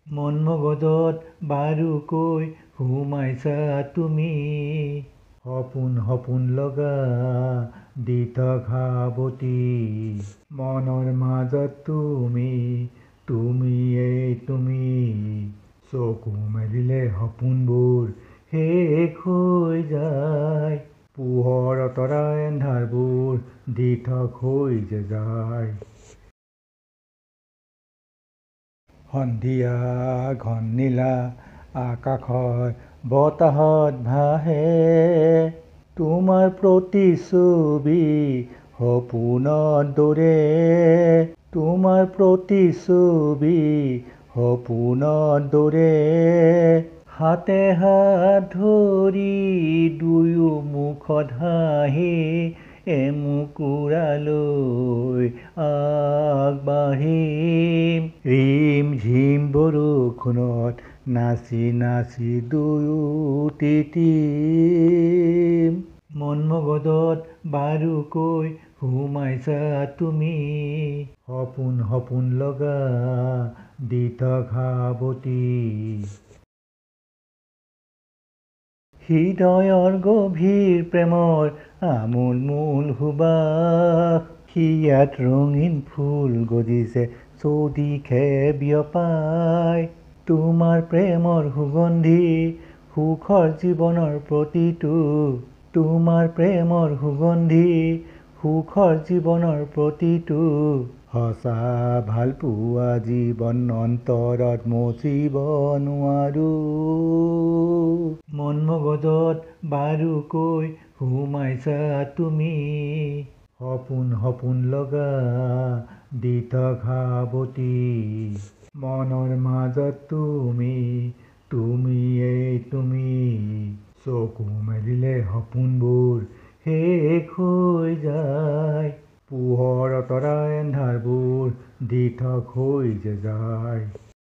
মন মগজত বাৰুকৈ সোমাইছা তুমি, সপোন সপোন লগা দি থকা সাৱটি। মনৰ মাজত তুমিয়েই তুমি, চকু মেলিলে সপোনবোৰ শেষ হৈ যায়, পোহৰ তৰা এন্ধাৰবোৰ দিঠক হৈ যে যায়। সন্ধিয়া ঘন নীলা আকাশৰ বতাহত ভাহে, তোমাৰ প্ৰতিচ্ছবি সপোনৰ দৰে, তোমাৰ প্ৰতিচ্ছবি সপোনৰ দৰে। হাতে হাত ধৰি দুয়ো মুখত হাঁহি, এমুকুৰালৈ আগবাঢ়িম। ৰিম ঝিম বৰষুণত নাচি নাচি দুয়ো তিতিম। মন মগজত বাৰুকৈ সোমাইছা তুমি, সপোন সপোন লগা দি থকা সাৱটি। হৃদয়ৰ গভীৰ প্ৰেমৰ আমোল মোল সুবাস, হিয়াত ৰঙীন ফুল গজিছে চৌদিশে বিয়পাই। তোমাৰ প্ৰেমৰ সুগন্ধি সুখৰ জীৱনৰ প্ৰতিটো, তোমাৰ প্ৰেমৰ সুগন্ধি সুখৰ জীৱনৰ প্ৰতিটো। সঁচা ভালপোৱা জীৱন অন্তৰত মচিব নোৱাৰো। মন মগজত বাৰুকৈ সোমাইছা তুমি, সপোন সপোন লগা দি থকা সাৱটি। মনৰ মাজত তুমিয়েই তুমি, চকু মেলিলে সপোনবোৰ শেষ হৈ যায়, পোহৰ তৰা এন্ধাৰবোৰ দিঠক হৈ যে যায়।